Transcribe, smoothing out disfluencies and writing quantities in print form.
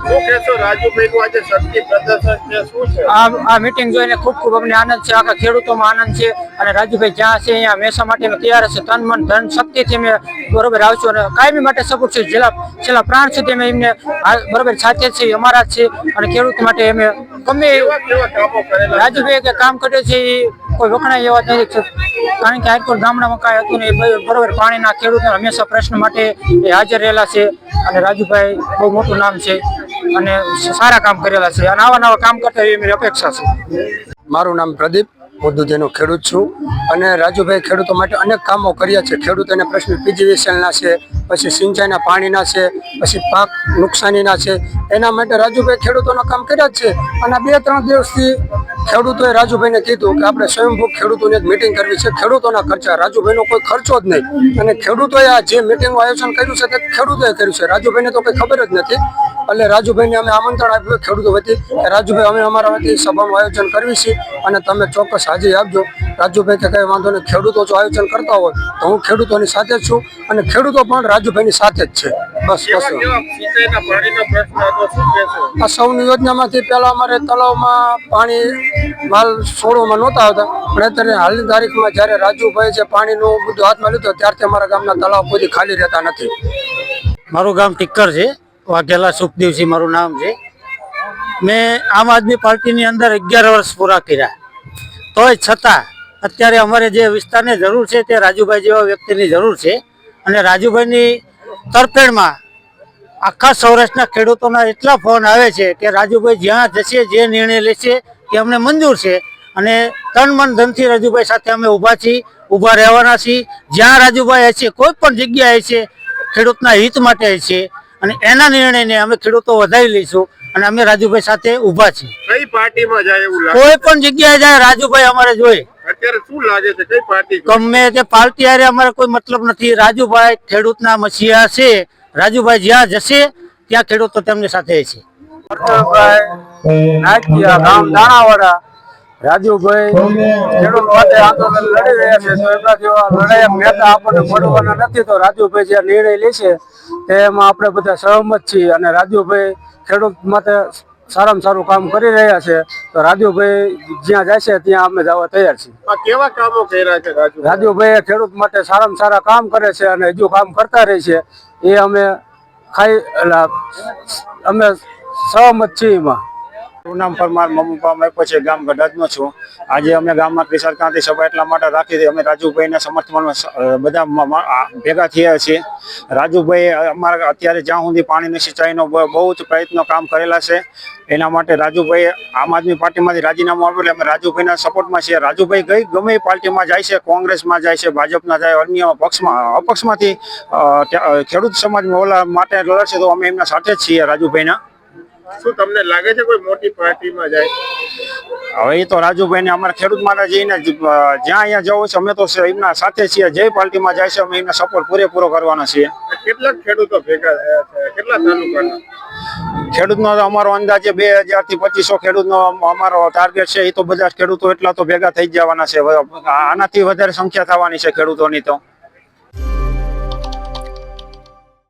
શું કહેશો રાજુભાઈનું આજે શક્તિ પ્રદર્શન છે, શું છે? આ મીટિંગ જોઈને ખૂબ અમને આનંદ છે, આખા ખેડૂતોમાં આનંદ છે. અને રાજુભાઈ જ્યાં છે અહીંયા હંમેશા માટે તૈયાર છે. તન મન ધન શક્તિથી અમે બરોબર આવશું અને કાયમી માટે સપોર્ટ છે. છેલ્લા પ્રાણ સુધી અમે એમને બરોબર સાથે જ છે, અમારા જ છે. અને ખેડૂત માટે અમે ગમે રાજુભાઈ કે કામ કર્યું છે એ કોઈ વખણાય એવા નથી. કારણ કે હાઈકોર્ટ ગામડામાં કાંઈ હતું ને બરોબર પાણીના ખેડૂતોને હંમેશા પ્રશ્ન માટે એ હાજર રહેલા છે. અને રાજુભાઈ બહુ મોટું નામ છે અને સારા કામ કરેલા છે અને આવા નવા કામ કરતા એવી મારી અપેક્ષા છે. મારું નામ પ્રદીપ, હું દૂધીનો ખેડૂત છું અને રાજુભાઈ ખેડૂતો માટે અનેક કામો કર્યા છે. ખેડૂતોને પ્રશ્ન પીજીવીસીએલના છે, પછી સિંચાઈના પાણીના છે, પછી પાક નુકસાનીના છે. એના માટે રાજુભાઈ ખેડૂતોના કામ કર્યા જ છે. અને 2-3 દિવસથી ખેડૂતોએ રાજુભાઈને કીધું કે આપણે સ્વયંભૂ ખેડૂતોને એક મિટિંગ કરવી છે. ખેડૂતોના ખર્ચા, રાજુભાઈનો કોઈ ખર્ચો જ નહીં. અને ખેડૂતોએ આ જે મિટિંગનું આયોજન કર્યું છે તે ખેડૂતોએ કર્યું છે. રાજુભાઈને તો કંઈ ખબર જ નથી. એટલે રાજુભાઈને અમે આમંત્રણ આપ્યું ખેડૂતો વતી કે રાજુભાઈ અમે અમારા વતી સભાનું આયોજન કરવી છે અને તમે ચોક્કસ હાજરી આપજો. રાજુભાઈ કે કંઈ વાંધો નહીં, ખેડૂતો જો આયોજન કરતા હોય તો હું ખેડૂતોની સાથે જ છું અને ખેડૂતો પણ રાજુભાઈની સાથે જ છે. બસ આ સૌની યોજનામાંથી પહેલાં અમારે તળાવમાં પાણી માલ છોડવામાં નહોતા આવતા, પણ અત્યારે હાલની તારીખમાં જ્યારે રાજુભાઈ જે પાણીનું બધું હાથમાં લીધો ત્યારથી અમારા ગામના તળાવ કોઈ ખાલી રહેતા નથી. મારું ગામ ટિક્કર છે, વાઘેલા સુખદેવસિંહ મારું નામ છે. મેં આમ આદમી પાર્ટીની અંદર 11 વર્ષ પૂરા કર્યા, તોય છતાં અત્યારે અમારે જે વિસ્તારની જરૂર છે તે રાજુભાઈ જેવા વ્યક્તિની જરૂર છે. અને રાજુભાઈની તરફેણમાં આખા સૌરાષ્ટ્રના ખેડૂતોના એટલા ફોન આવે છે કે રાજુભાઈ જ્યાં જશે, જે નિર્ણય લેશે એ અમને મંજૂર છે. અને તન મન ધનથી રાજુભાઈ સાથે અમે ઊભા છીએ, ઊભા રહેવાના છીએ. જ્યાં રાજુભાઈ હશે, કોઈ પણ જગ્યાએ છે, ખેડૂતના હિત માટે છે અને એના નિર્ણયને અમે ખેડૂતો વધારી લઈશું. અને અમે રાજુભાઈ સાથે ઊભા છીએ. કઈ પાર્ટીમાં જાય એવું લાગે? કોઈ પણ જગ્યાએ જાય રાજુભાઈ અમારે જોઈએ. અત્યારે શું લાગે છે, કઈ પાર્ટી? ગમે તે પાર્ટી હારે અમારે કોઈ મતલબ નથી. રાજુભાઈ ખેડૂતના મસીહા છે. રાજુભાઈ જ્યાં જશે ત્યાં ખેડૂતો તેમની સાથે છે. ગામ દાણાવાડા રાજુભાઈ ખેડૂત માટે આંદોલન લડી રહ્યા છે. તો એમના જેવા લડાયક નેતા આપણને મળવાના નથી. તો રાજુભાઈ જે નિર્ણય લેશે એમાં આપણે બધા સહમત છીએ. અને રાજુભાઈ ખેડૂત માટે સારામાં સારું કામ કરી રહ્યા છે. તો રાજુભાઈ જ્યાં જાય છે ત્યાં અમે જવા તૈયાર છીએ. કેવા કામો કર્યા છે રાજુભાઈ ખેડૂત માટે સારામાં સારા કામ કરે છે અને હજુ કામ કરતા રહે છે. એ અમે સહમત છીએ એમાં. મારું નામ પરમાર મમુપા મેકો છે, ગામ ગઢાજનો છું. આજે અમે ગામમાં કિસાન ક્રાંતિ સભા એટલા માટે રાખી હતી, અમે રાજુભાઈના સમર્થનમાં બધા ભેગા થયા છીએ. રાજુભાઈ અમારા અત્યારે જ્યાં સુધી પાણીની સિંચાઈનો બહુ જ પ્રયત્નો કામ કરેલા છે. એના માટે રાજુભાઈ આમ આદમી પાર્ટીમાંથી રાજીનામું આપ્યું એટલે અમે રાજુભાઈના સપોર્ટમાં છીએ. રાજુભાઈ ગમે એ પાર્ટીમાં જાય છે, કોંગ્રેસમાં જાય છે, ભાજપના જાય, અન્ય પક્ષમાં અપક્ષમાંથી ખેડૂત સમાજ માટે લડશે તો અમે એમના સાથે જ છીએ રાજુભાઈના. શું તમને લાગે છે કોઈ મોટી પાર્ટીમાં જાય? હવે એ તો રાજુભાઈને અમારા ખેડૂત માટે જઈને જ્યાં અહીંયા જવું છે અમે તો એમના સાથે છીએ. જે પાર્ટીમાં જાય છે અમે એમના સપોર્ટ પૂરેપૂરો કરવાના છીએ. કેટલાક ખેડૂતો ભેગા થયા છે, કેટલા તાલુકાના? ખેડૂતનો અમારો અંદાજે 2000 થી 2500 ખેડૂતનો અમારો ટાર્ગેટ છે. એ તો બધા ખેડૂતો એટલા તો ભેગા થઈ જવાના છે. આનાથી વધારે સંખ્યા થવાની છે ખેડૂતોની તો.